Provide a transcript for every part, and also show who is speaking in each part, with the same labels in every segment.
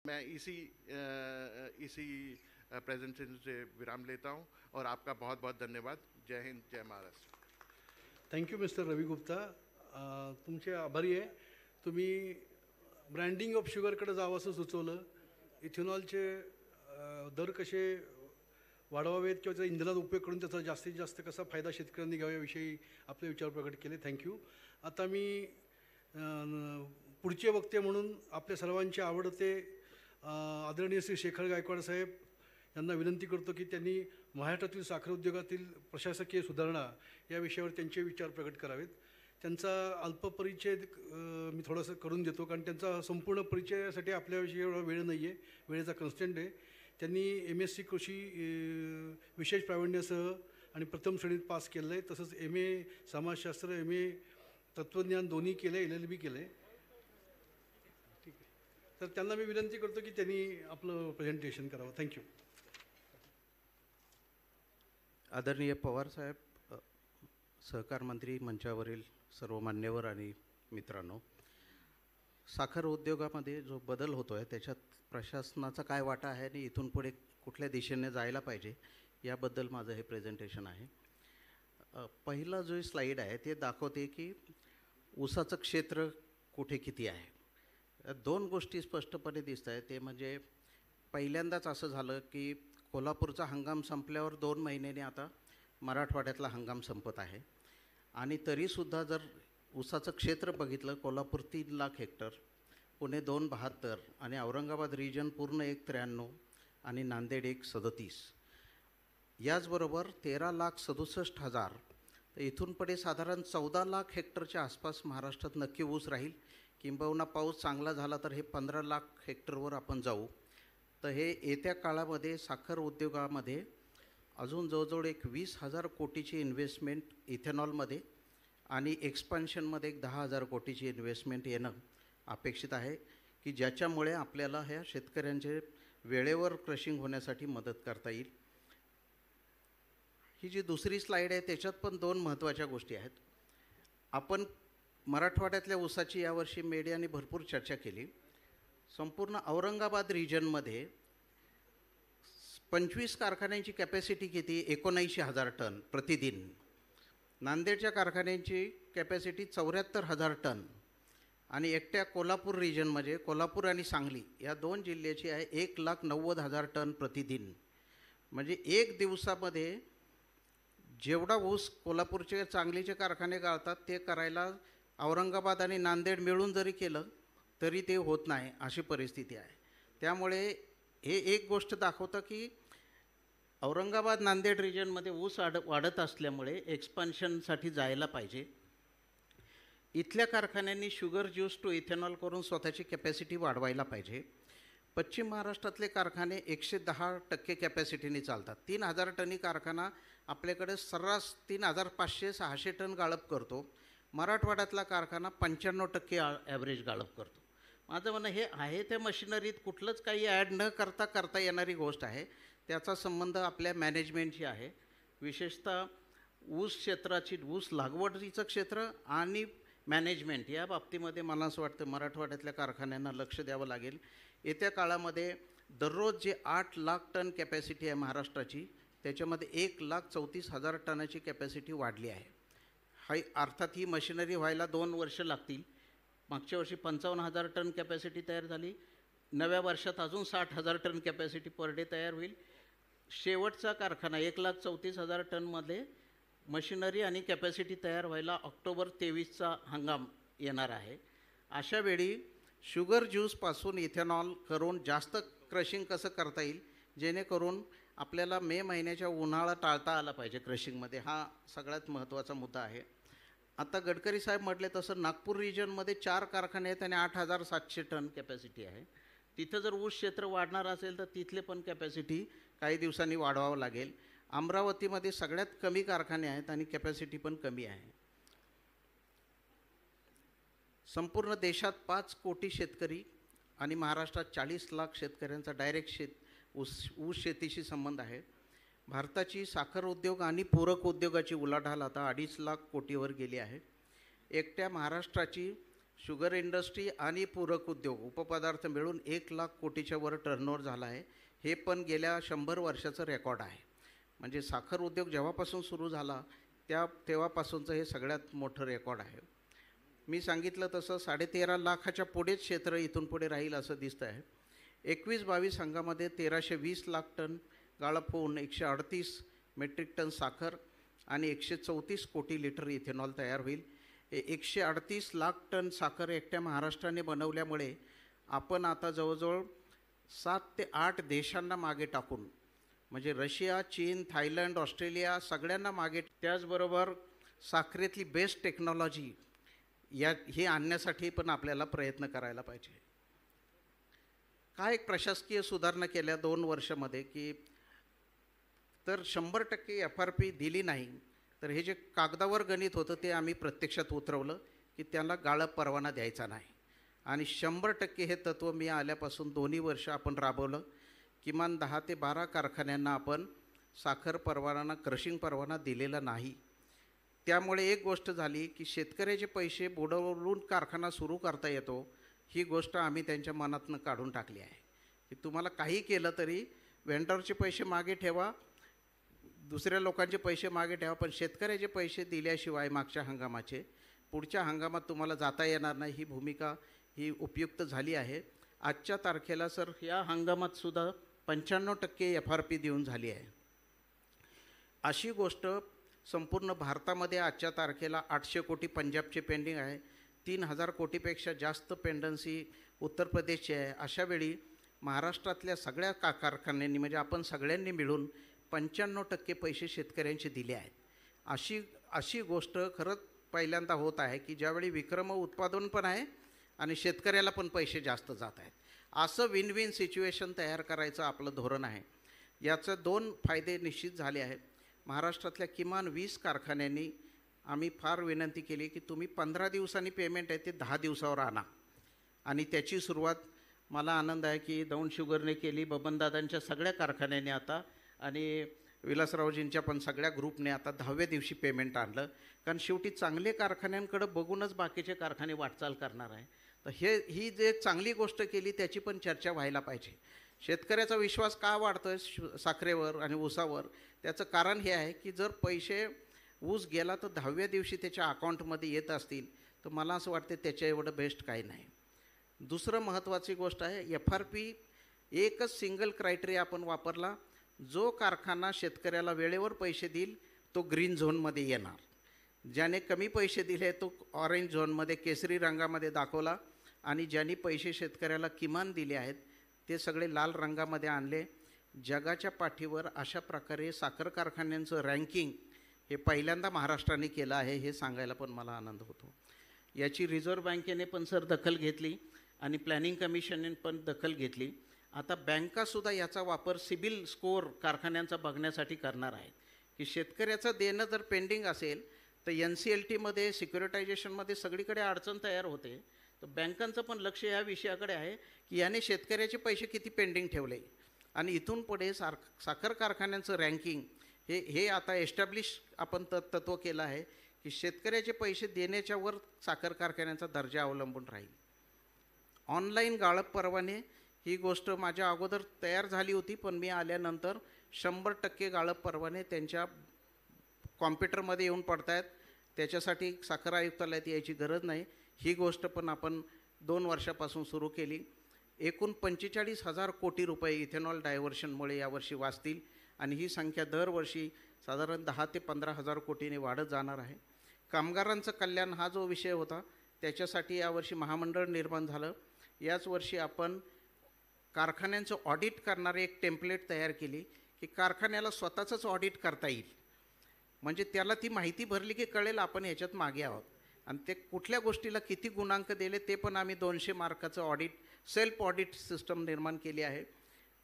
Speaker 1: मैं इसी प्रेजेंटेशन से विराम लेता हूं और आपका बहुत बहुत धन्यवाद। जय हिंद, जय महाराष्ट्र।
Speaker 2: थँक्यू मिस्टर रवी गुप्ता, तुमचे आभारी आहे। तुम्ही ब्रँडिंग ऑफ शुगरकडे जावं असं सुचवलं। इथेनॉलचे दर कसे वाढवावेत किंवा त्याचा इंधनात उपयोग करून त्याचा जास्तीत जास्त कसा फायदा शेतकऱ्यांनी घ्यावा याविषयी आपले विचार प्रकट केले। थँक्यू। आता मी पुढचे वक्ते म्हणून आपल्या सर्वांचे आवडते आदरणीय श्री शेखर गायकवाड साहेब यांना विनंती करतो की त्यांनी महाराष्ट्रातील साखर उद्योगातील प्रशासकीय सुधारणा या विषयावर त्यांचे विचार प्रकट करावेत। त्यांचा अल्प परिचय मी थोडंसं करून देतो, कारण त्यांचा संपूर्ण परिचयासाठी आपल्याविषयी एवढा वेळ नाही आहे, वेळेचा कन्स्टंट आहे। त्यांनी MSc कृषी विशेष प्रावीण्यसह आणि प्रथम श्रेणीत पास केलं आहे, तसंच MA समाजशास्त्र, MA तत्त्वज्ञान दोन्ही केलं आहे, LLB केलं आहे। ठीक आहे, तर त्यांना मी विनंती करतो की त्यांनी आपलं प्रेझेंटेशन करावं। थँक्यू।
Speaker 3: आदरणीय पवार साहेब, सहकार मंत्री, मंचावरील सर्व मान्यवर आणि मित्रांनो, साखर उद्योगामध्ये जो बदल होतो आहे त्याच्यात प्रशासनाचा काय वाटा आहे आणि इथून पुढे कुठल्या दिशेने जायला पाहिजे याबद्दल माझं हे प्रेझेंटेशन आहे। पहिला जो स्लाईड आहे ते दाखवते की ऊसाचं क्षेत्र कुठे किती आहे। दोन गोष्टी स्पष्टपणे दिसत आहेत। ते म्हणजे पहिल्यांदाच असं झालं की कोल्हापूरचा हंगाम संपल्यावर 2 महिन्यांनी आता मराठवाड्यातला हंगाम संपत आहे आणि तरीसुद्धा जर ऊसाचं क्षेत्र बघितलं, कोल्हापूर 3 लाख हेक्टर, पुणे 272 आणि औरंगाबाद रिजन पूर्ण 193 आणि नांदेड 137, याचबरोबर 13,67,000। तर इथून पुढे साधारण 14 लाख हेक्टरच्या आसपास महाराष्ट्रात नक्की ऊस राहील, किंबहुना पाऊस चांगला झाला तर हे 15 लाख हेक्टरवर आपण जाऊ। तर हे येत्या काळामध्ये साखर उद्योगामध्ये अजून जवळजवळ एक 20,000 कोटीची इन्व्हेस्टमेंट इथेनॉलमध्ये आणि एक्सपान्शनमध्ये एक 10,000 कोटीची इन्व्हेस्टमेंट येणं अपेक्षित आहे, की ज्याच्यामुळे आपल्याला ह्या शेतकऱ्यांचे वेळेवर क्रशिंग होण्यासाठी मदत करता येईल। ही जी दुसरी स्लाईड आहे त्याच्यात पण 2 महत्त्वाच्या गोष्टी आहेत। आपण मराठवाड्यातल्या ऊसाची यावर्षी मीडियाने भरपूर चर्चा केली। संपूर्ण औरंगाबाद रिजनमध्ये 25 कारखान्यांची कॅपॅसिटी किती? 79,000 टन प्रतिदिन। नांदेडच्या कारखान्यांची कॅपॅसिटी 74,000 टन आणि एकट्या कोल्हापूर रिजन म्हणजे कोल्हापूर आणि सांगली या 2 जिल्ह्याची आहे 1,90,000 टन प्रतिदिन। म्हणजे एक दिवसामध्ये जेवढा ऊस कोल्हापूरचे सांगलीचे कारखाने गाळतात ते करायला औरंगाबाद आणि नांदेड मिळून जरी केलं तरी ते होत नाही, अशी परिस्थिती आहे। त्यामुळे हे एक गोष्ट दाखवतं की औरंगाबाद नांदेड रिजनमध्ये ऊस वाढत असल्यामुळे एक्सपान्शनसाठी जायला पाहिजे। इथल्या कारखान्यांनी शुगर ज्यूस टू इथेनॉल करून स्वतःची कॅपॅसिटी वाढवायला पाहिजे। पश्चिम महाराष्ट्रातले कारखाने 110% कॅपॅसिटीने चालतात। 3,000 टनी कारखाना आपल्याकडे सर्रास 3,500-600 टन गाळप करतो। मराठवाड्यातला कारखाना 95% ॲव्हरेज गाळप करतो। माझं म्हणणं हे आहे त्या मशिनरीत कुठलंच काही ॲड न करता येणारी गोष्ट आहे। त्याचा संबंध आपल्या मॅनेजमेंटशी आहे, विशेषतः ऊस क्षेत्राची, ऊस लागवडीचं क्षेत्र आणि मॅनेजमेंट या बाबतीमध्ये मला असं वाटतं मराठवाड्यातल्या कारखान्यांना लक्ष द्यावं लागेल। येत्या काळामध्ये दररोज जे 8 लाख टन कॅपॅसिटी आहे महाराष्ट्राची, त्याच्यामध्ये 1,34,000 टनाची कॅपॅसिटी वाढली आहे। अर्थात ही मशिनरी व्हायला 2 वर्ष लागतील। मागच्या वर्षी 55,000 टन कॅपॅसिटी तयार झाली, नव्या वर्षात अजून 60,000 टन कॅपॅसिटी पर डे तयार होईल। शेवटचा कारखाना 1,34,000 टनमध्ये मशिनरी आणि कॅपॅसिटी तयार व्हायला ऑक्टोबर 23चा हंगाम येणार आहे। अशा वेळी शुगर ज्यूसपासून इथेनॉल करून जास्त क्रशिंग कसं करता येईल, जेणेकरून आपल्याला मे महिन्याच्या उन्हाळा टाळता आला पाहिजे क्रशिंगमध्ये, हा सगळ्यात महत्त्वाचा मुद्दा आहे। आता गडकरी साहेब म्हटले तसं नागपूर रिजनमध्ये 4 कारखाने आहेत आणि 8,700 टन कॅपॅसिटी आहे। तिथं जर ऊस क्षेत्र वाढणार असेल तर तिथले पण कॅपॅसिटी काही दिवसांनी वाढवावं लागेल। अमरावतीमध्ये सगळ्यात कमी कारखाने आहेत आणि कॅपॅसिटी पण कमी आहे। संपूर्ण देशात 5 कोटी शेतकरी आणि महाराष्ट्रात 40 लाख शेतकऱ्यांचा डायरेक्ट ऊस शेतीशी संबंध आहे। भारताची साखर उद्योग आणि पूरक उद्योगाची उलाढाल आता 2.5 लाख कोटीवर गेली आहे। एकट्या महाराष्ट्राची शुगर इंडस्ट्री आणि पूरक उद्योग उपपदार्थ मिळून 1,00,000 कोटीच्या वर टर्नओव्हर झाला आहे. हे पण गेल्या 100 वर्षाचं रेकॉर्ड आहे. म्हणजे साखर उद्योग जेव्हापासून सुरू झाला तेव्हापासूनचं हे सगळ्यात मोठं रेकॉर्ड आहे. मी सांगितलं तसं 13.5 लाखाच्या पुढेच क्षेत्र इथून पुढे राहील असं दिसतं आहे. 21-22 हंगामध्ये 1,320 लाख टन गाळप होऊन 138 मेट्रिक टन साखर आणि 134 कोटी लिटर इथेनॉल तयार होईल. 138 लाख टन साखर एकट्या महाराष्ट्राने बनवल्यामुळे आपण आता जवळजवळ 7 ते 8 देशांना मागे टाकून, म्हणजे रशिया, चीन, थायलंड, ऑस्ट्रेलिया सगळ्यांना मागे, त्याचबरोबर साखरेतली बेस्ट टेक्नॉलॉजी हे आणण्यासाठी पण आपल्याला प्रयत्न करायला पाहिजे. काय एक प्रशासकीय सुधारणा केल्या 2 वर्षामध्ये की तर 100% FRP दिली नाही तर हे जे कागदावर गणित होतं ते आम्ही प्रत्यक्षात उतरवलं की त्याला गाळप परवाना द्यायचा नाही. आणि 100% हे तत्त्व मी आल्यापासून 2 वर्ष आपण राबवलं. किमान 10 ते 12 कारखान्यांना आपण साखर परवाना, क्रशिंग परवाना दिलेला नाही. त्यामुळे एक गोष्ट झाली की शेतकऱ्याचे पैसे बुडवून कारखाना सुरू करता येतो, ही गोष्ट आम्ही त्यांच्या मनातनं काढून टाकली आहे. की तुम्हाला काही केलं तरी व्हेंडरचे पैसे मागे ठेवा, दुसऱ्या लोकांचे पैसे मागे ठेवा, पण शेतकऱ्याचे पैसे दिल्याशिवाय मागच्या हंगामाचे पुढच्या हंगामात तुम्हाला जाता येणार नाही. ही भूमिका ही उपयुक्त झाली आहे. आजच्या तारखेला सर या हंगामातसुद्धा 95% FRP देऊन झाली आहे. अशी गोष्ट संपूर्ण भारतामध्ये आजच्या तारखेला 800 कोटी पंजाबचे पेंडिंग आहे, 3,000 कोटीपेक्षा जास्त पेंडन्सी उत्तर प्रदेशची आहे. अशावेळी महाराष्ट्रातल्या सगळ्या कारखान्यांनी, म्हणजे आपण सगळ्यांनी मिळून 95% पैसे शेतकऱ्यांचे दिले आहेत. अशी गोष्ट खरंच पहिल्यांदा होत आहे की ज्यावेळी विक्रम उत्पादन पण आहे आणि शेतकऱ्याला पण पैसे जास्त जात आहेत. असं विन विन सिच्युएशन तयार करायचं आपलं धोरण आहे. याचे 2 फायदे निश्चित झाले आहेत. महाराष्ट्रातल्या किमान 20 कारखान्यांनी आम्ही फार विनंती केली की तुम्ही 15 दिवसांनी पेमेंट आहे ते 10 दिवसावर आणा. आणि त्याची सुरुवात मला आनंद आहे की दौंड शुगरने केली, बबनदादांच्या सगळ्या कारखान्यांनी आता, आणि विलासरावजींच्या पण सगळ्या ग्रुपने आता 10व्या दिवशी पेमेंट आणलं. कारण शेवटी चांगले कारखान्यांकडे बघूनच बाकीचे कारखाने वाटचाल करणार आहे. तर ही जे चांगली गोष्ट केली त्याची पण चर्चा व्हायला पाहिजे. शेतकऱ्याचा विश्वास का वाढतो आहे साखरेवर आणि ऊसावर, त्याचं कारण हे आहे की जर पैसे ऊस गेला तर 10व्या दिवशी त्याच्या अकाउंटमध्ये येत असतील तर मला असं वाटतं त्याच्या एवढं बेस्ट काही नाही. दुसरं महत्त्वाची गोष्ट आहे FRP एकच सिंगल क्रायटेरिया आपण वापरला. जो कारखाना शेतकऱ्याला वेळेवर पैसे देईल तो ग्रीन झोनमध्ये येणार, ज्याने कमी पैसे दिले तो ऑरेंज झोनमध्ये केसरी रंगामध्ये दाखवला, आणि ज्यांनी पैसे शेतकऱ्याला किमान दिले आहेत ते सगळे लाल रंगामध्ये आणले. जगाच्या पाठीवर अशा प्रकारे साखर कारखान्यांचं रँकिंग हे पहिल्यांदा महाराष्ट्राने केलं आहे, हे सांगायला पण मला आनंद होतो. याची रिझर्व्ह बँकेने पण सर दखल घेतली आणि प्लॅनिंग कमिशनने पण दखल घेतली. आता बँकासुद्धा याचा वापर सिबिल स्कोअर कारखान्यांचा बघण्यासाठी करणार आहेत की शेतकऱ्याचं देणं जर पेंडिंग असेल तर NCLTमध्ये, सिक्युरिटायझेशनमध्ये सगळीकडे अडचण तयार होते. तर बँकांचं पण लक्ष या विषयाकडे आहे की याने शेतकऱ्याचे पैसे किती पेंडिंग ठेवले, आणि इथून पुढे साखर कारखान्यांचं रँकिंग हे आता एस्टॅब्लिश आपण तत्त्व केलं आहे की शेतकऱ्याचे पैसे देण्याच्यावर साखर कारखान्यांचा दर्जा अवलंबून राहील. ऑनलाईन गाळप परवाने ही गोष्ट माझ्या अगोदर तयार झाली होती, पण मी आल्यानंतर 100% गाळप परवाने त्यांच्या कॉम्प्युटरमध्ये येऊन पडत आहेत. त्याच्यासाठी साखर आयुक्तालयात यायची गरज नाही. ही गोष्ट पण आपण 2 वर्षापासून सुरू केली. एकूण 45,000 कोटी रुपये इथेनॉल डायव्हर्शनमुळे यावर्षी वाचतील, आणि ही संख्या दरवर्षी साधारण 10 ते 15,000 कोटीने वाढत जाणार आहे. कामगारांचं कल्याण हा जो विषय होता त्याच्यासाठी यावर्षी महामंडळ निर्माण झालं. याच वर्षी आपण कारखान्यांचं ऑडिट करणारे एक टेम्पलेट तयार केली की कारखान्याला स्वतःचंच ऑडिट करता येईल, म्हणजे त्याला ती माहिती भरली की कळेल आपण ह्याच्यात मागे आहोत, आणि ते कुठल्या गोष्टीला किती गुणांक दिले ते पण आम्ही 200 मार्काचं ऑडिट, सेल्फ ऑडिट सिस्टम निर्माण केली आहे.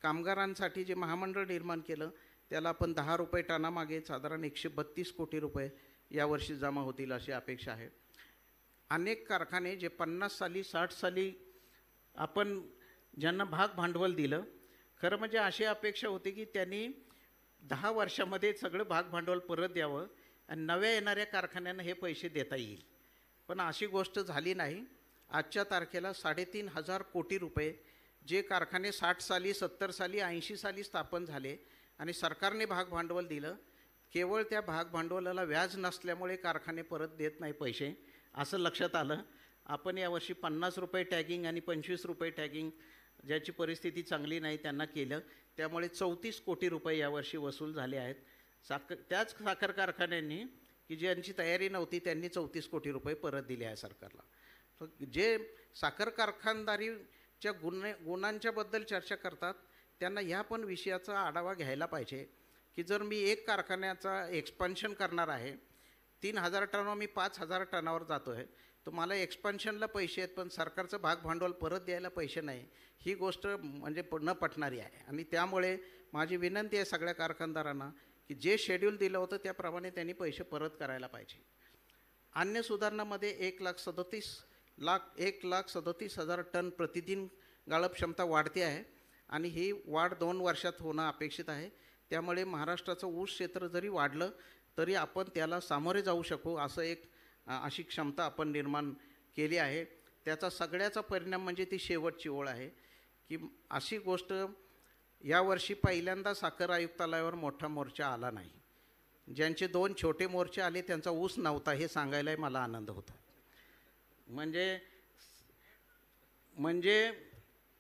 Speaker 3: कामगारांसाठी जे महामंडळ निर्माण केलं त्याला आपण 10 रुपये टनामागे साधारण 132 कोटी रुपये यावर्षी जमा होतील अशी अपेक्षा आहे. अनेक कारखाने जे 50 साली 60 साली आपण ज्यांना भाग भांडवल दिलं, खरं म्हणजे अशी अपेक्षा होती की त्यांनी 10 वर्षामध्ये सगळं भाग भांडवल परत द्यावं आणि नव्या येणाऱ्या कारखान्यांना हे पैसे देता येईल, पण अशी गोष्ट झाली नाही. आजच्या तारखेला 3,500 कोटी रुपये, जे कारखाने 60 साली, 70 साली, 80 साली स्थापन झाले आणि सरकारने भागभांडवल दिलं, केवळ त्या भागभांडवलाला व्याज नसल्यामुळे कारखाने परत देत नाही पैसे, असं लक्षात आलं. आपण यावर्षी 50 रुपये टॅगिंग आणि 25 रुपये टॅगिंग, ज्याची परिस्थिती चांगली नाही त्यांना केलं, त्यामुळे 34 कोटी रुपये यावर्षी वसूल झाले आहेत. त्याच साखर कारखान्यांनी की ज्यांची तयारी नव्हती त्यांनी 34 कोटी रुपये परत दिले आहे सरकारला. जे साखर कारखानदारीच्या गुणांच्या बद्दल चर्चा करतात त्यांना ह्या पण विषयाचा आढावा घ्यायला पाहिजे की जर मी एक कारखान्याचा एक्सपान्शन करणार आहे, 3,000 टनवर मी 5,000 टनावर जातो आहे, तर मला एक्सपान्शनला पैसे आहेत पण सरकारचं भागभांडवल परत द्यायला पैसे नाही, ही गोष्ट म्हणजे न पटणारी आहे. आणि त्यामुळे माझी विनंती आहे सगळ्या कारखानदारांना की जे शेड्यूल दिलं होतं त्याप्रमाणे त्यांनी पैसे परत करायला पाहिजे. अन्य सुधारणामध्ये 1,37,000 टन प्रतिदिन गाळप क्षमता वाढते आहे आणि ही वाढ 2 वर्षात होणं अपेक्षित आहे. त्यामुळे महाराष्ट्राचं ऊस क्षेत्र जरी वाढलं तरी आपण त्याला सामोरे जाऊ शकू अशी क्षमता आपण निर्माण केली आहे. त्याचा सगळ्याचा परिणाम म्हणजे ती शेवटची ओळ आहे की अशी गोष्ट यावर्षी पहिल्यांदा साखर आयुक्तालयावर मोठा मोर्चा आला नाही. ज्यांचे 2 छोटे मोर्चे आले त्यांचा ऊस नव्हता हे सांगायलाही मला आनंद होता. म्हणजे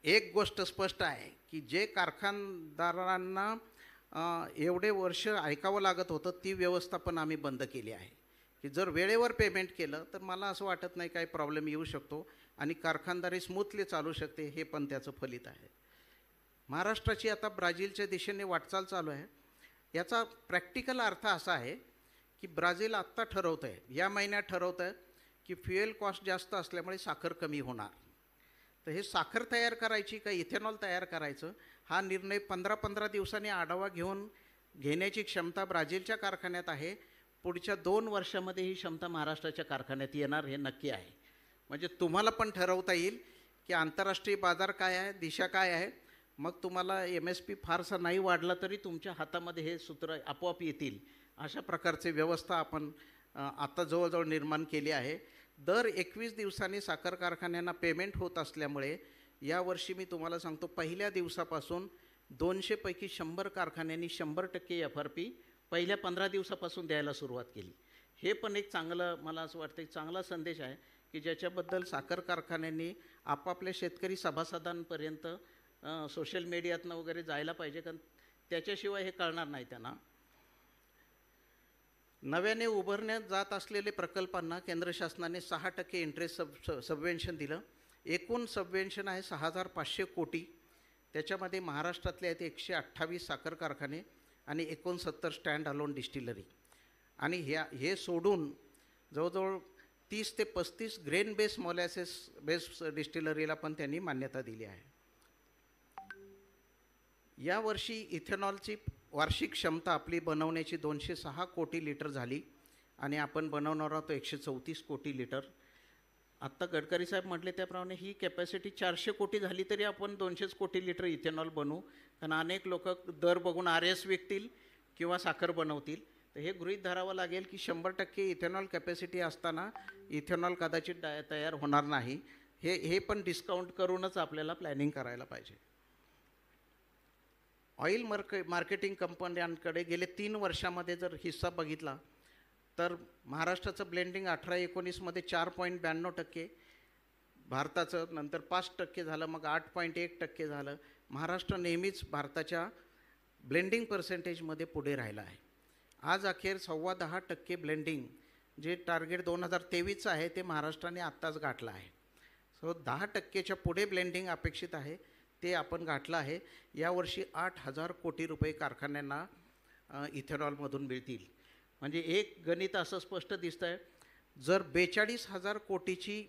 Speaker 3: एक गोष्ट स्पष्ट आहे की जे कारखानदारांना एवढे वर्ष ऐकावं लागत होतं ती व्यवस्था पण आम्ही बंद केली आहे की जर वेळेवर पेमेंट केलं तर मला असं वाटत नाही काही प्रॉब्लेम येऊ शकतो आणि कारखानदारी स्मूथली चालू शकते, हे पण त्याचं फलित आहे. महाराष्ट्राची आता ब्राझीलच्या दिशेने वाटचाल चालू आहे. याचा प्रॅक्टिकल अर्थ असा आहे की ब्राझील आत्ता ठरवतं आहे, या महिन्यात ठरवतं आहे की फ्युएल कॉस्ट जास्त असल्यामुळे साखर कमी होणार. तर हे साखर तयार करायची का इथेनॉल तयार करायचं हा निर्णय 15-15 दिवसांनी आढावा घेण्याची क्षमता ब्राझीलच्या कारखान्यात आहे. पुढच्या 2 वर्षामध्ये ही क्षमता महाराष्ट्राच्या कारखान्यात येणार हे नक्की आहे. म्हणजे तुम्हाला पण ठरवता येईल की आंतरराष्ट्रीय बाजार काय आहे, दिशा काय आहे. मग तुम्हाला MSP फारसा नाही वाढला तरी तुमच्या हातामध्ये हे सूत्र आपोआप येतील, अशा प्रकारचे व्यवस्था आपण आता जवळजवळ निर्माण केली आहे. दर 21 दिवसांनी साखर कारखान्यांना पेमेंट होत असल्यामुळे यावर्षी मी तुम्हाला सांगतो पहिल्या दिवसापासून 200 पैकी 100 कारखान्यांनी 100% FRP पहिल्या 15 दिवसापासून द्यायला सुरुवात केली. हे पण एक चांगलं, मला असं वाटतं एक चांगला संदेश आहे की ज्याच्याबद्दल साखर कारखान्यांनी आपापल्या शेतकरी सभासदांपर्यंत सोशल मीडियातनं वगैरे जायला पाहिजे, कारण त्याच्याशिवाय हे कळणार नाही त्यांना. नव्याने उभारण्यात जात असलेले प्रकल्पांना केंद्र शासनाने 6% इंटरेस्ट सबवेन्शन दिलं. एकूण सबवेन्शन आहे 6,500 कोटी. त्याच्यामध्ये महाराष्ट्रातले आहेत 128 साखर कारखाने आणि 69 स्टँड अलोन डिस्टिलरी आणि हे सोडून जवळजवळ 30 ते 35 ग्रेन बेस मोलॅसेस बेस डिस्टिलरीला पण त्यांनी मान्यता दिली आहे. यावर्षी इथेनॉलची वार्षिक क्षमता आपली बनवण्याची 206 कोटी लिटर झाली आणि आपण बनवणार आहोत 134 कोटी लिटर. आत्ता गडकरी साहेब म्हटले त्याप्रमाणे ही कॅपॅसिटी 400 कोटी झाली तरी आपण 200 कोटी लिटर इथेनॉल बनवू, कारण अनेक लोक दर बघून RS विकतील किंवा साखर बनवतील. तर हे गृहीत धरावं लागेल की 100% इथेनॉल कॅपॅसिटी असताना इथेनॉल कदाचित तयार होणार नाही. हे पण डिस्काउंट करूनच आपल्याला प्लॅनिंग करायला पाहिजे. ऑइल मार्केटिंग कंपन्यांकडे गेले 3 वर्षामध्ये जर हिस्सा बघितला तर महाराष्ट्राचं ब्लेंडिंग 18-19मध्ये 4.92%, भारताचं नंतर 5% झालं, मग 8.1% झालं. महाराष्ट्र नेहमीच भारताच्या ब्लेंडिंग पर्सेंटेजमध्ये पुढे राहिला आहे. आज अखेर 10.15% ब्लेंडिंग जे टार्गेट 2023चं आहे ते महाराष्ट्राने आत्ताच गाठलं आहे. 10%च्या पुढे ब्लेंडिंग अपेक्षित आहे, ते आपण गाठलं आहे. यावर्षी 8,000 कोटी रुपये कारखान्यांना इथेनॉलमधून मिळतील. म्हणजे एक गणित असं स्पष्ट दिसतं आहे, जर 42,000 कोटीची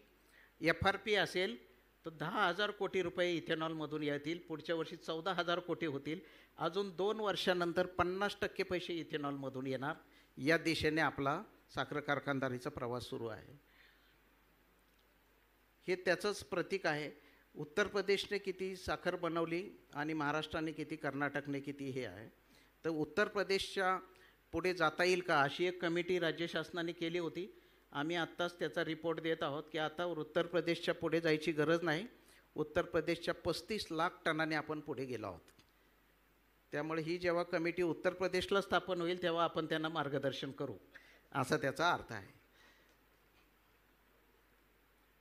Speaker 3: FRP असेल तर 10,000 कोटी रुपये इथेनॉलमधून येतील. पुढच्या वर्षी 14,000 कोटी होतील. अजून 2 वर्षानंतर 50% पैसे इथेनॉलमधून येणार. या दिशेने आपला साखर कारखानदारीचा प्रवास सुरू आहे. हे त्याचंच प्रतीक आहे. उत्तर प्रदेशने किती साखर बनवली आणि महाराष्ट्राने किती, कर्नाटकने किती हे आहे. तर उत्तर प्रदेशच्या पुढे जाता येईल का अशी एक कमिटी राज्य शासनाने केली होती आम्ही आत्ताच त्याचा रिपोर्ट देत आहोत की आता उत्तर प्रदेशच्या पुढे जायची गरज नाही. उत्तर प्रदेशच्या 35 लाख टनाने आपण पुढे गेलो आहोत. त्यामुळे ही जेव्हा कमिटी उत्तर प्रदेशला स्थापन होईल तेव्हा आपण त्यांना मार्गदर्शन करू, असा त्याचा अर्थ आहे.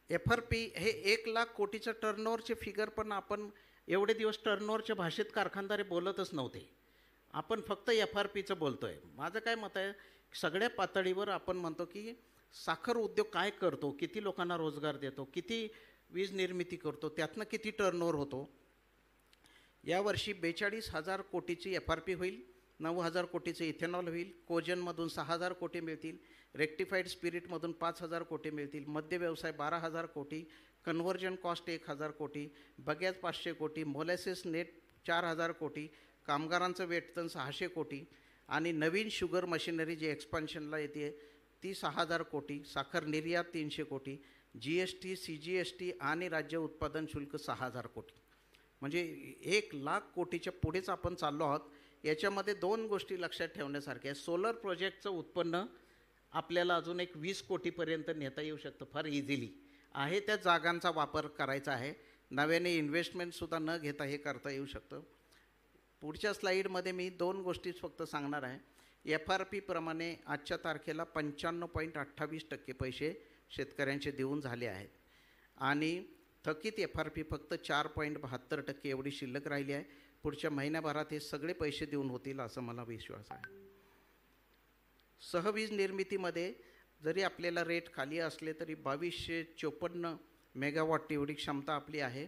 Speaker 3: FRP हे 1 लाख कोटीचं टर्नओव्हरचे फिगर, पण आपण एवढे दिवस टर्नओव्हरच्या भाषेत कारखानदारे बोलतच नव्हते. आपण फक्त FRPचं बोलतो आहे. माझं काय मत आहे, सगळ्या पातळीवर आपण म्हणतो की साखर उद्योग काय करतो, किती लोकांना रोजगार देतो, किती वीज निर्मिती करतो, त्यातनं किती टर्नओव्हर होतो. यावर्षी 42,000 कोटीची FRP होईल, 9,000 कोटीचं इथेनॉल होईल, कोजनमधून 6,000 कोटी मिळतील, रेक्टिफाईड स्पिरिटमधून 5,000 कोटी मिळतील, मद्य व्यवसाय 12,000 कोटी, कन्व्हर्जन कॉस्ट 1,000 कोटी, बगॅस 500 कोटी, मोलॅसिस नेट 4,000 कोटी, कामगारांचं वेतन 600 कोटी आणि नवीन शुगर मशिनरी जी एक्सपान्शनला येते ती 6,000 कोटी, साखर निर्यात 300 कोटी, GST, CGST आणि राज्य उत्पादन शुल्क 6,000 कोटी. म्हणजे 1 लाख कोटीच्या पुढेच आपण चाललो आहोत. याच्यामध्ये 2 गोष्टी लक्षात ठेवण्यासारख्या आहे. सोलर प्रोजेक्टचं उत्पन्न आपल्याला अजून एक 20 कोटीपर्यंत नेता येऊ शकतं फार इझिली आहे. त्या जागांचा वापर करायचा आहे. नव्याने इन्व्हेस्टमेंटसुद्धा न घेता हे करता येऊ शकतं. पुढच्या स्लाईडमध्ये मी 2 गोष्टी फक्त सांगणार आहे. FRP प्रमाणे आजच्या तारखेला 95.28% पैसे शेतकऱ्यांचे देऊन झाले आहेत आणि थकीत FRP फक्त 4.72% एवढी शिल्लक राहिली आहे. पुढच्या महिन्याभरात हे सगळे पैसे देऊन होतील असं मला विश्वास आहे. सहवीज निर्मितीमध्ये जरी आपल्याला रेट खाली असले तरी 2254 मेगावॉट एवढी क्षमता आपली आहे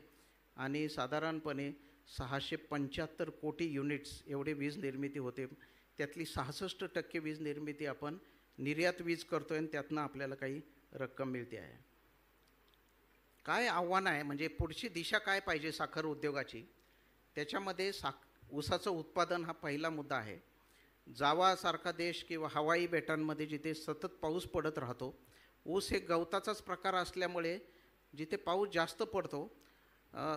Speaker 3: आणि साधारणपणे 675 कोटी युनिट्स एवढे वीज निर्मिती होते. त्यातली 66% वीज निर्मिती आपण निर्यात वीज करतो आहे आणि त्यातनं आपल्याला काही रक्कम मिळते आहे. काय आव्हान आहे म्हणजे पुढची दिशा काय पाहिजे साखर उद्योगाची, त्याच्यामध्ये ऊसाचं उत्पादन हा पहिला मुद्दा आहे. जावासारखा देश किंवा हवाई बेटांमध्ये जिथे सतत पाऊस पडत राहतो, ऊस हे गवताचाच प्रकार असल्यामुळे जिथे पाऊस जास्त पडतो,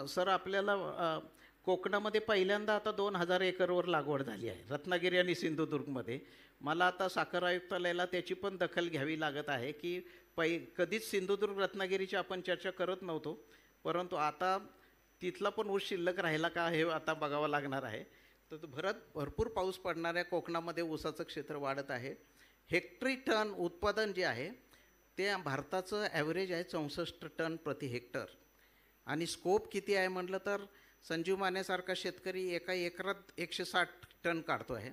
Speaker 3: सर आपल्याला कोकणामध्ये पहिल्यांदा आता 2,000 एकरवर लागवड झाली आहे, रत्नागिरी आणि सिंधुदुर्गमध्ये. मला आता साखर आयुक्तालयाला त्याची पण दखल घ्यावी लागत आहे की कधीच सिंधुदुर्ग रत्नागिरीची आपण चर्चा करत नव्हतो, परंतु आता तिथला पण ऊस शिल्लक राहिला का हे आता बघावं लागणार आहे. तर भरपूर पाऊस पडणाऱ्या कोकणामध्ये ऊसाचं क्षेत्र वाढत आहे. हेक्टरी टन उत्पादन जे आहे ते भारताचं ॲव्हरेज आहे 64 टन प्रति हेक्टर आणि स्कोप किती आहे म्हटलं तर संजीव मानेसारखा शेतकरी एका एकरात 160 टन काढतो आहे.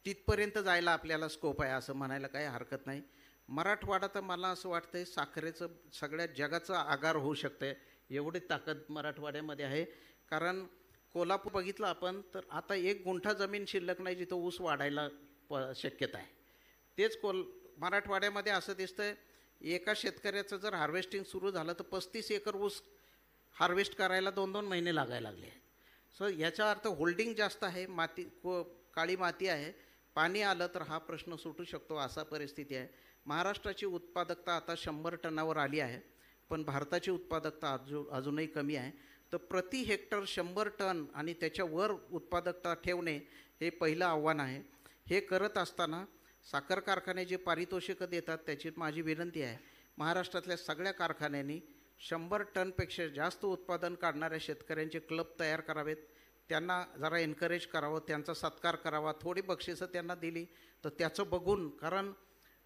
Speaker 3: तिथपर्यंत जायला आपल्याला स्कोप आहे असं म्हणायला काही हरकत नाही. मराठवाडा तर मला असं वाटतं आहे साखरेचं सगळ्या जगाचं आगार होऊ शकतं आहे, एवढी ताकद मराठवाड्यामध्ये आहे. कारण कोल्हापूर बघितलं आपण तर आता 1 गुंठा जमीन शिल्लक नाही जिथं ऊस वाढायला शक्यता आहे. तेच मराठवाड्यामध्ये असं दिसतं आहे एका शेतकऱ्याचं जर हार्वेस्टिंग सुरू झालं तर 35 एकर ऊस हार्वेस्ट करायला 2-2 महिने लागायला लागले आहेत. सो याचा अर्थ होल्डिंग जास्त आहे, काळी माती आहे, पाणी आलं तर हा प्रश्न सुटू शकतो असा परिस्थिती आहे. महाराष्ट्राची उत्पादकता आता 100 टनावर आली आहे, पण भारताची उत्पादकता अजूनही कमी आहे. तर प्रति हेक्टर 100 टन आणि त्याच्यावर उत्पादकता ठेवणे हे पहिलं आव्हान आहे. हे करत असताना साखर कारखाने जे पारितोषिकं देतात त्याची माझी विनंती आहे महाराष्ट्रातल्या सगळ्या कारखान्यांनी 100 टनपेक्षा जास्त उत्पादन काढणाऱ्या शेतकऱ्यांचे क्लब तयार करावेत, त्यांना जरा एनकरेज करावं, त्यांचा सत्कार करावा, थोडी बक्षिसं त्यांना दिली तर त्याचं बघून, कारण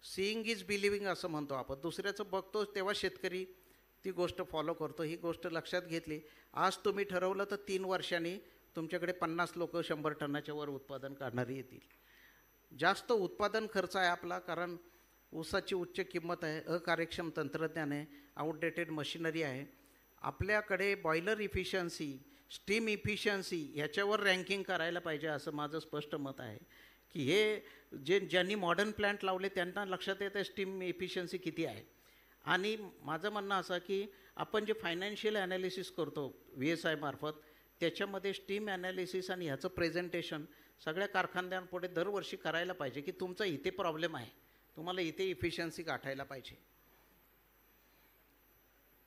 Speaker 3: सीइंग इज बिलिव्हिंग असं म्हणतो आपण, दुसऱ्याचं बघतो तेव्हा शेतकरी ती गोष्ट फॉलो करतो. ही गोष्ट लक्षात घेतली, आज तुम्ही ठरवलं तर 3 वर्षांनी तुमच्याकडे 50 लोक 100 टनाच्या वर उत्पादन काढणारी येतील. जास्त उत्पादन खर्च आहे आपला, कारण ऊसाची उच्च किंमत आहे, अकार्यक्षम तंत्रज्ञान आहे, आउटडेटेड मशिनरी आहे. आपल्याकडे बॉयलर इफिशियन्सी, स्टीम इफिशियन्सी ह्याच्यावर रँकिंग करायला पाहिजे असं माझं स्पष्ट मत आहे. की हे ज्यांनी मॉडर्न प्लॅन्ट लावले त्यांना लक्षात येतं स्टीम इफिशियन्सी किती आहे. आणि माझं म्हणणं असं की आपण जे फायनान्शियल ॲनालिसिस करतो VSI मार्फत, त्याच्यामध्ये स्टीम ॲनालिसिस आणि ह्याचं प्रेझेंटेशन सगळ्या कारखान्यांपुढे दरवर्षी करायला पाहिजे की तुमचा इथे प्रॉब्लेम आहे, तुम्हाला इथे इफिशियन्सी गाठायला पाहिजे.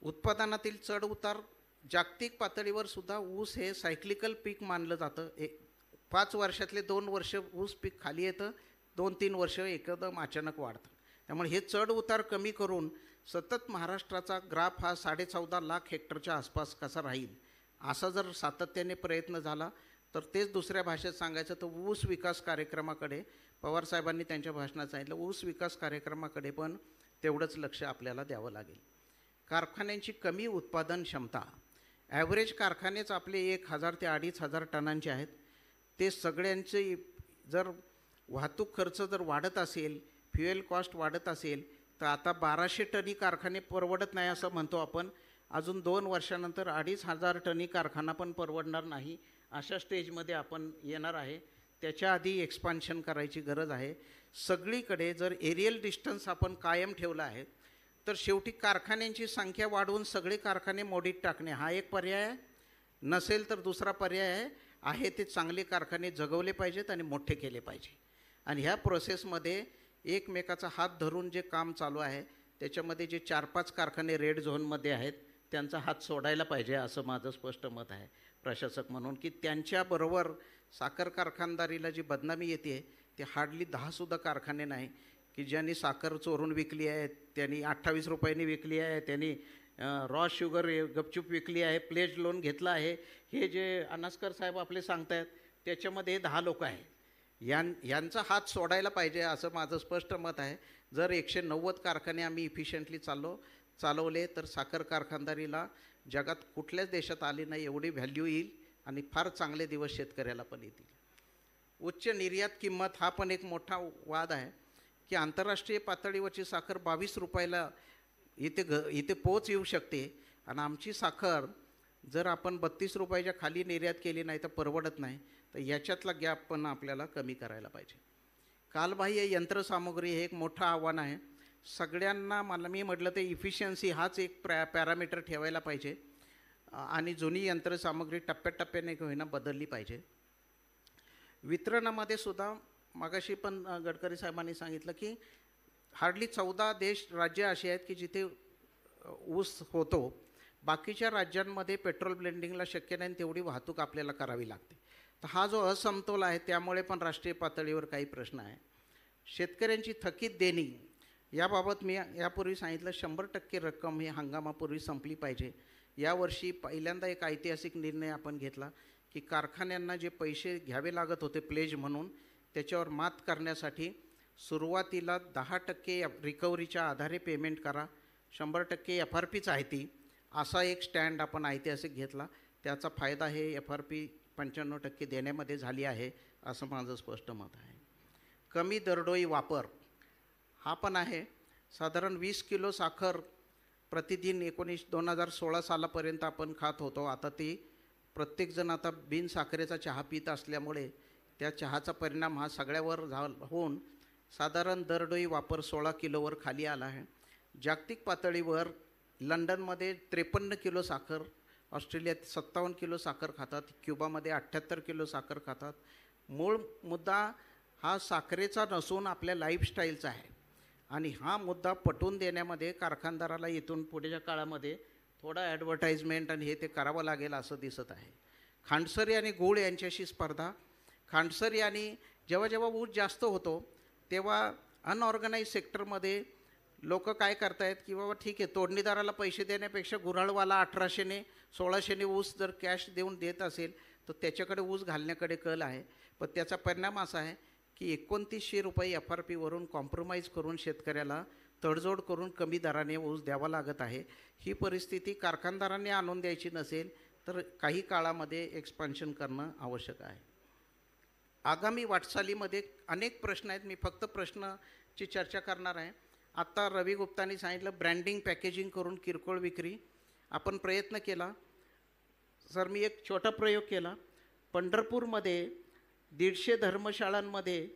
Speaker 3: उत्पादनातील चढ उतार जागतिक पातळीवर सुद्धा ऊस हे सायक्लिकल पीक मानलं जातं. 5 वर्षातले 2 वर्ष ऊस पीक खाली येतं, 2-3 वर्ष एकदम अचानक वाढतं. त्यामुळे हे चढ उतार कमी करून सतत महाराष्ट्राचा ग्राफ हा 14.5 लाख हेक्टरच्या आसपास कसा राहील असा जर सातत्याने प्रयत्न झाला तर तेच दुसऱ्या भाषेत सांगायचं तर ऊस विकास कार्यक्रमाकडे पवारसाहेबांनी त्यांच्या भाषणात सांगितलं, ऊस विकास कार्यक्रमाकडे पण तेवढंच लक्ष आपल्याला द्यावं लागेल. कारखान्यांची कमी उत्पादन क्षमता, ॲव्हरेज कारखानेच आपले 1,000 ते 2,500 टनांचे आहेत. ते सगळ्यांचे जर वाहतूक खर्च जर वाढत असेल, फ्युएल कॉस्ट वाढत असेल तर आता 1200 टनी कारखाने परवडत नाही असं म्हणतो आपण. अजून 2 वर्षानंतर 2,500 टनी कारखाना पण परवडणार नाही अशा स्टेजमध्ये आपण येणार आहे. त्याच्या आधी एक्सपान्शन करायची गरज आहे. सगळीकडे जर एरियल डिस्टन्स आपण कायम ठेवला आहे तर शेवटी कारखान्यांची संख्या वाढवून सगळे कारखाने मोडीत टाकणे हा एक पर्याय आहे. नसेल तर दुसरा पर्याय आहे ते चांगले कारखाने जगवले पाहिजेत आणि मोठे केले पाहिजे. आणि ह्या प्रोसेसमध्ये एकमेकाचा हात धरून जे काम चालू आहे त्याच्यामध्ये जे 4-5 कारखाने रेड झोनमध्ये आहेत त्यांचा हात सोडायला पाहिजे असं माझं स्पष्ट मत आहे प्रशासक म्हणून, की त्यांच्याबरोबर साखर कारखानदारीला जी बदनामी येते ते हार्डली 10सुद्धा कारखाने नाही की ज्यांनी साखर चोरून विकली आहे, त्यांनी 28 रुपयांनी विकली आहे, त्यांनी रॉ शुगर गपचूप विकली आहे, प्लेज लोन घेतलं आहे. हे जे अनास्कर साहेब आपले सांगतायत त्याच्यामध्ये 10 लोक आहे. यांचा हात सोडायला पाहिजे असं माझं स्पष्ट मत आहे. जर 190 कारखाने आम्ही इफिशियंटली चालवले तर साखर कारखानदारीला जगात कुठल्याच देशात आली नाही एवढी व्हॅल्यू येईल आणि फार चांगले दिवस शेतकऱ्याला पण येतील. उच्च निर्यात किंमत हा पण एक मोठा वाद आहे की आंतरराष्ट्रीय पातळीवरची साखर 22 रुपयाला इथे पोच येऊ शकते आणि आमची साखर जर आपण 32 रुपयाच्या खाली निर्यात केली नाही तर परवडत नाही. तर याच्यातला गॅप पण आपल्याला कमी करायला पाहिजे. कालबाह्य यंत्रसामुग्री हे एक मोठं आव्हान आहे. सगळ्यांना मी म्हटलं ते इफिशियन्सी हाच एक पॅरामीटर ठेवायला पाहिजे आणि जुनी यंत्रसामुग्री टप्प्याटप्प्याने होईना बदलली पाहिजे. वितरणामध्ये सुद्धा मागाशी पण गडकरी साहेबांनी सांगितलं की हार्डली 14 राज्य अशी आहेत की जिथे ऊस होतो. बाकीच्या राज्यांमध्ये पेट्रोल ब्लेंडिंगला शक्य नाही तेवढी वाहतूक आपल्याला करावी लागते. तर हा जो असमतोल आहे त्यामुळे पण राष्ट्रीय पातळीवर काही प्रश्न आहे. शेतकऱ्यांची थकीत देणी याबाबत मी यापूर्वी सांगितलं 100% रक्कम ही हंगामापूर्वी संपली पाहिजे. यावर्षी पहिल्यांदा एक ऐतिहासिक निर्णय आपण घेतला की कारखान्यांना जे पैसे घ्यावे लागत होते प्लेज म्हणून त्याच्यावर मात करण्यासाठी सुरुवातीला 10% रिकव्हरीच्या आधारे पेमेंट करा, 100% FRPच आहे ती, असा एक स्टँड आपण ऐतिहासिक घेतला. त्याचा फायदा हे FRP 95% देण्यामध्ये झाली आहे असं माझं स्पष्ट मत आहे. कमी दरडोई वापर हा पण आहे. साधारण 20 किलो साखर प्रतिदिन 2016 सालापर्यंत आपण खात होतो. आता ती प्रत्येकजण आता बिन साखरेचा चहा पित असल्यामुळे त्या चहाचा परिणाम हा सगळ्यावर होऊन साधारण दरडोई वापर 16 किलोवर खाली आला आहे. जागतिक पातळीवर लंडनमध्ये 53 किलो साखर, ऑस्ट्रेलियात 57 किलो साखर खातात, क्युबामध्ये 78 किलो साखर खातात. मूळ मुद्दा हा साखरेचा नसून आपल्या लाईफस्टाईलचा आहे आणि हा मुद्दा पटवून देण्यामध्ये कारखानदाराला इथून पुढच्या काळामध्ये थोडा ॲडव्हर्टाइजमेंट आणि हे ते करावं लागेल असं दिसत आहे. खांडसरी आणि गूळ यांच्याशी स्पर्धा. खांडसरी आणि जेव्हा ऊस जास्त होतो तेव्हा अनऑर्गनाइज सेक्टरमध्ये लोक काय करतायत की बाबा ठीक आहे तोडणीदाराला पैसे देण्यापेक्षा गुऱ्हाळवाला 1800ने 1600ने ऊस जर कॅश देऊन देत असेल तर त्याच्याकडे ऊस घालण्याकडे कल आहे. पण त्याचा परिणाम असा आहे की 2900 रुपये FRPवरून कॉम्प्रोमाइज करून शेतकऱ्याला तडजोड करून कमी दराने ऊस द्यावा लागत आहे. ही परिस्थिती कारखानदारांनी आणून द्यायची नसेल तर काही काळामध्ये एक्सपान्शन करणं आवश्यक आहे. आगामी वाटचालीमध्ये अनेक प्रश्न आहेत. मी फक्त प्रश्नाची चर्चा करणार आहे. आत्ता रवी गुप्तांनी सांगितलं ब्रँडिंग पॅकेजिंग करून किरकोळ विक्री आपण प्रयत्न केला. सर मी एक छोटा प्रयोग केला. पंढरपूरमध्ये 150 धर्मशाळांमध्ये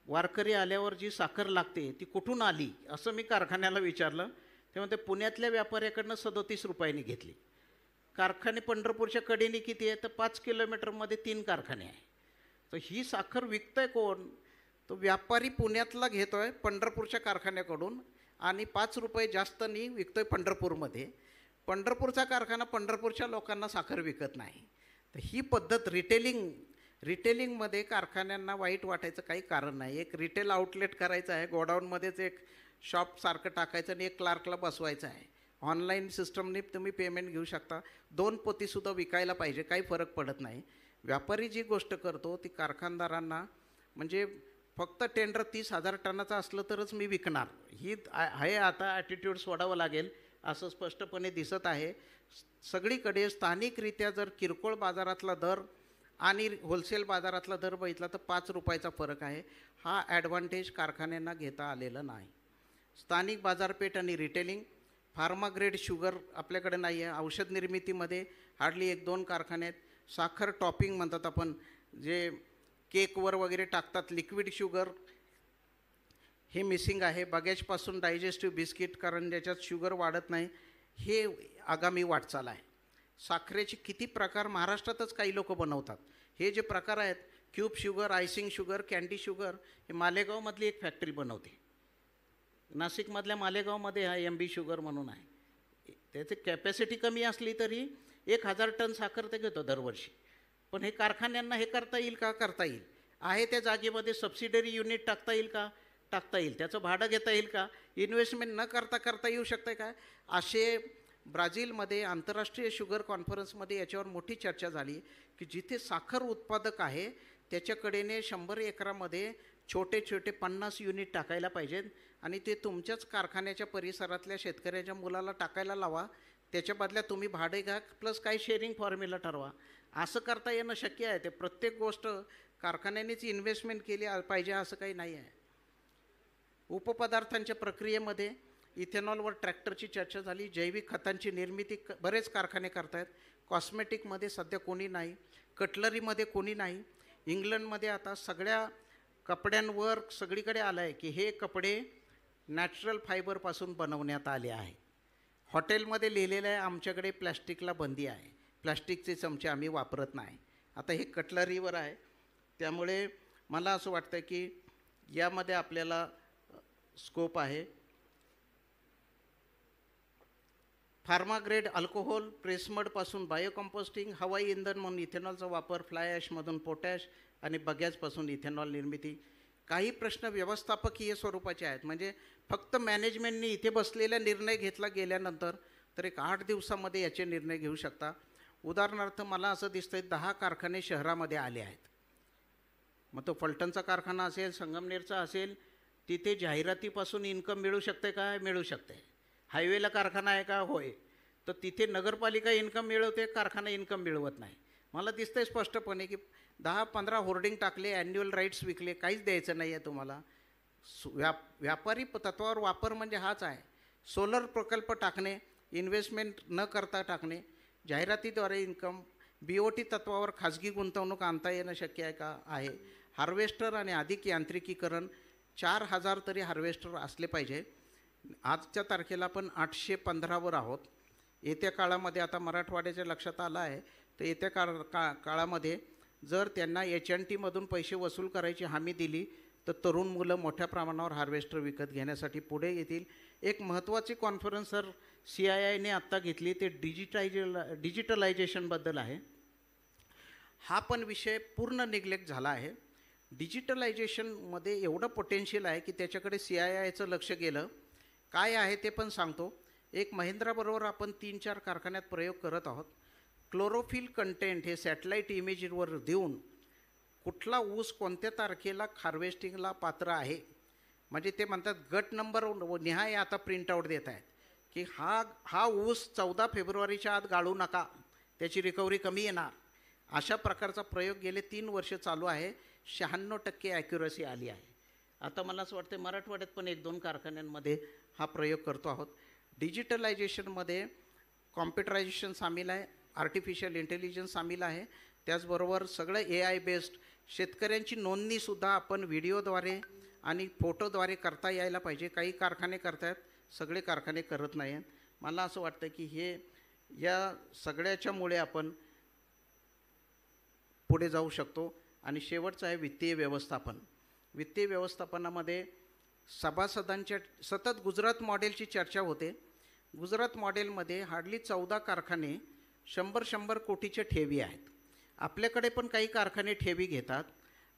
Speaker 3: वारकरी आल्यावर जी साखर लागते ती कुठून आली असं मी कारखान्याला विचारलं. तेव्हा ते पुण्यातल्या व्यापाऱ्याकडनं 37 रुपयांनी घेतली. कारखाने पंढरपूरच्या कडेने किती आहे तर 5 किलोमीटरमध्ये 3 कारखाने आहे. तर ही साखर विकतंय कोण? तो व्यापारी पुण्यातला घेतोय पंढरपूरच्या कारखान्याकडून आणि 5 रुपये जास्तनी विकतोय पंढरपूरमध्ये. पंढरपूरचा कारखाना पंढरपूरच्या लोकांना साखर विकत नाही. तर ही पद्धत रिटेलिंग रिटेलिंगमध्ये कारखान्यांना वाईट वाटायचं काही कारण नाही. एक रिटेल आउटलेट करायचं आहे, गोडाऊनमध्येच एक शॉपसारखं टाकायचं आणि एक क्लार्कला बसवायचं आहे. ऑनलाईन सिस्टमने तुम्ही पेमेंट घेऊ शकता. 2 पोतीसुद्धा विकायला पाहिजे, काही फरक पडत नाही. व्यापारी जी गोष्ट करतो ती कारखानदारांना म्हणजे फक्त टेंडर 30,000 टनाचं असलं तरच मी विकणार, ही आहे आता ॲटिट्यूड सोडावं लागेल असं स्पष्टपणे दिसत आहे. सगळीकडे स्थानिकरित्या जर किरकोळ बाजारातला दर आणि होलसेल बाजारातला दर बघितला तर 5 रुपयाचा फरक आहे. हा ॲडव्हान्टेज कारखान्यांना घेता आलेला नाही. स्थानिक बाजारपेठ आणि रिटेलिंग. फार्मा ग्रेड शुगर आपल्याकडे नाही आहे. औषध निर्मितीमध्ये हार्डली 1-2 कारखाने आहेत. साखर टॉपिंग म्हणतात आपण, जे केकवर वगैरे टाकतात, लिक्विड शुगर हे मिसिंग आहे. बगॅजपासून डायजेस्टिव्ह बिस्किट, कारण ज्याच्यात शुगर वाढत नाही, हे आगामी वाटचाल आहे. साखरेचे किती प्रकार महाराष्ट्रातच काही लोक बनवतात. हे जे प्रकार आहेत, cube sugar, icing sugar, candy sugar, हे मालेगावमधली एक फॅक्टरी बनवते. नाशिकमधल्या मालेगावमध्ये हा MB शुगर म्हणून आहे. त्याची कॅपॅसिटी कमी असली तरी 1,000 टन साखर ते घेतो दरवर्षी. पण हे कारखान्यांना हे करता येईल का? करता येईल. आहे त्या जागेमध्ये सबसिडरी युनिट टाकता येईल का? टाकता येईल. त्याचं भाडं घेता येईल का? इन्व्हेस्टमेंट न करता येऊ शकतं का? असे ब्राझीलमध्ये आंतरराष्ट्रीय शुगर कॉन्फरन्समध्ये याच्यावर मोठी चर्चा झाली की जिथे साखर उत्पादक आहे त्याच्याकडेने 100 एकरामध्ये छोटे 50 युनिट टाकायला पाहिजेत आणि ते तुमच्याच कारखान्याच्या परिसरातल्या शेतकऱ्याच्या मुलाला टाकायला लावा. त्याच्या बदल्यात तुम्ही भाडे घ्या प्लस काही शेअरिंग फॉर्म्युला ठरवा. असं करता येणं शक्य आहे. ते प्रत्येक गोष्ट कारखान्यांनीच इन्व्हेस्टमेंट केली पाहिजे असं काही नाही आहे. उपपदार्थांच्या प्रक्रियेमध्ये इथेनॉलवर ट्रॅक्टरची चर्चा झाली. जैविक खतांची निर्मिती बरेच कारखाने करत आहेत. कॉस्मेटिकमध्ये सध्या कोणी नाही. कटलरीमध्ये कोणी नाही. इंग्लंडमध्ये आता सगळ्या कपड्यांवर सगळीकडे आलं आहे की हे कपडे नॅचरल फायबरपासून बनवण्यात आले आहे. हॉटेलमध्ये लिहिलेलं आहे आमच्याकडे प्लॅस्टिकला बंदी आहे, प्लॅस्टिकचे चमचे आम्ही वापरत नाही. आता हे कटलरीवर आहे. त्यामुळे मला असं वाटतं की यामध्ये आपल्याला स्कोप आहे. फार्मा ग्रेड अल्कोहोल, प्रेसमडपासून बायोकम्पोस्टिंग, हवाई इंधन म्हणून इथेनॉलचा वापर, फ्लाय ॲशमधून पोटॅश आणि बगॅजपासून इथेनॉल निर्मिती. काही प्रश्न व्यवस्थापकीय स्वरूपाचे आहेत. म्हणजे फक्त मॅनेजमेंटने इथे बसलेला निर्णय घेतला गेल्यानंतर तर एक 8 दिवसामध्ये याचे निर्णय घेऊ शकता. उदाहरणार्थ मला असं दिसतंय 10 कारखाने शहरामध्ये आले आहेत. मग तो फलटणचा कारखाना असेल, संगमनेरचा असेल, तिथे जाहिरातीपासून इन्कम मिळू शकते का? मिळू शकते. हायवेला कारखाना आहे का? होय. तर तिथे नगरपालिका इन्कम मिळवते, कारखाना इन्कम मिळवत नाही. मला दिसतंय स्पष्टपणे की 10-15 होर्डिंग टाकले, ॲन्युअल राईट्स विकले, काहीच द्यायचं नाही आहे तुम्हाला. व्यापारी तत्वावर वापर म्हणजे हाच आहे. सोलर प्रकल्प टाकणे, इन्व्हेस्टमेंट न करता टाकणे, जाहिरातीद्वारे इन्कम, BOT तत्वावर खाजगी गुंतवणूक आणता येणं शक्य आहे का? आहे. हार्वेस्टर आणि अधिक यांत्रिकीकरण, 4,000 तरी हार्वेस्टर असले पाहिजे. आजच्या तारखेला आपण 815वर आहोत. येत्या काळामध्ये आता मराठवाड्याच्या लक्षात आलं आहे तर येत्या काळामध्ये जर त्यांना HNTमधून पैसे वसूल करायची हमी दिली तर तरुण मुलं मोठ्या प्रमाणावर हार्वेस्टर विकत घेण्यासाठी पुढे येतील. एक महत्त्वाची कॉन्फरन्स सर CIIने आत्ता घेतली, ते डिजिटलायझेशनबद्दल आहे. हा पण विषय पूर्ण निग्लेक्ट झाला आहे. डिजिटलायझेशनमध्ये एवढं पोटेन्शियल आहे की त्याच्याकडे CIIचं लक्ष गेलं. काय आहे ते पण सांगतो. एक महिंद्राबरोबर आपण 3-4 कारखान्यात प्रयोग करत आहोत. क्लोरोफिल कंटेंट हे सॅटेलाईट इमेजवर देऊन कुठला ऊस कोणत्या तारखेला हार्वेस्टिंगला पात्र आहे, म्हणजे ते म्हणतात गट नंबर निहाय आता प्रिंटआउट देत आहेत की हा ऊस 14 फेब्रुवारीच्या आत गाळू नका, त्याची रिकव्हरी कमी येणार. अशा प्रकारचा प्रयोग गेले 3 वर्ष चालू आहे. 96% ॲक्युरसी आली आहे. आता मला असं वाटतं मराठवाड्यात पण 1-2 कारखान्यांमध्ये हा प्रयोग करतो आहोत. डिजिटलायझेशनमध्ये कॉम्प्युटरायझेशन सामील आहे, आर्टिफिशियल इंटेलिजन्स सामील आहे. त्याचबरोबर सगळं AI बेस्ड शेतकऱ्यांची नोंदणीसुद्धा आपण व्हिडिओद्वारे आणि फोटोद्वारे करता यायला पाहिजे. काही कारखाने करतात, सगळे कारखाने करत नाही आहेत. मला असं वाटतं की हे या सगळ्याच्यामुळे आपण पुढे जाऊ शकतो. आणि शेवटचं आहे वित्तीय व्यवस्थापन. वित्तीय व्यवस्थापनामध्ये सभासदांच्या सतत गुजरात मॉडेलची चर्चा होते. गुजरात मॉडेलमध्ये हार्डली 14 कारखाने 100 कोटीच्या ठेवी आहेत आपल्याकडे पण काही कारखाने ठेवी घेतात.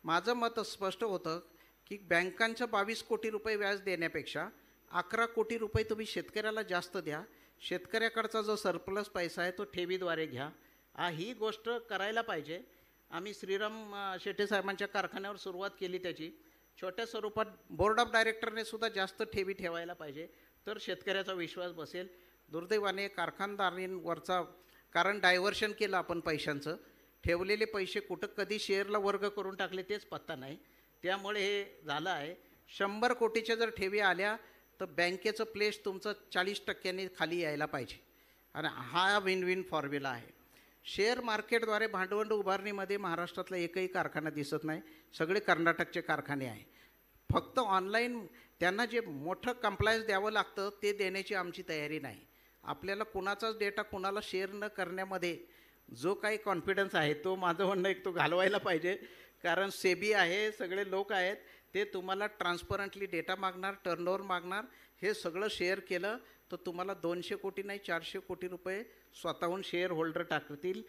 Speaker 3: माझं मत स्पष्ट होतं की बँकांचं 22 कोटी रुपये व्याज देण्यापेक्षा 11 कोटी रुपये तुम्ही शेतकऱ्याला जास्त द्या. शेतकऱ्याकडचा जो सरप्लस पैसा आहे तो ठेवीद्वारे घ्या. ही गोष्ट करायला पाहिजे. आम्ही श्रीराम शेट्टे साहेबांच्या कारखान्यावर सुरुवात केली त्याची. छोट्या स्वरूपात बोर्ड ऑफ डायरेक्टरने सुद्धा जास्त ठेवी ठेवायला पाहिजे, तर शेतकऱ्याचा विश्वास बसेल. दुर्दैवाने कारखानदारींवरचा, कारण डायव्हर्शन केलं आपण पैशांचं, ठेवलेले पैसे कुठं कधी शेअरला वर्ग करून टाकले तेच पत्ता नाही. त्यामुळे हे झालं आहे. 100 कोटीच्या जर ठेवी आल्या तर बँकेचं प्लेस तुमचं 40% खाली यायला पाहिजे, आणि हा विन विन फॉर्म्युला आहे. शेअर मार्केटद्वारे भांडवल उभारणीमध्ये महाराष्ट्रातला एकही कारखाना दिसत नाही. सगळे कर्नाटकचे कारखाने आहे. फक्त ऑनलाईन त्यांना जे मोठं कंप्लायन्स द्यावं लागतं ते देण्याची आमची तयारी नाही. आपल्याला कुणाचाच डेटा कुणाला शेअर न करण्यामध्ये जो काही कॉन्फिडन्स आहे तो, माझं म्हणणं एक, तो घालवायला पाहिजे. कारण सेबी आहे, सगळे लोक आहेत, ते तुम्हाला ट्रान्सपरंटली डेटा मागणार, टर्नओव्हर मागणार. हे सगळं शेअर केलं तर तुम्हाला 200 कोटी नाही 400 कोटी रुपये स्वतःहून शेअर होल्डर टाकतील.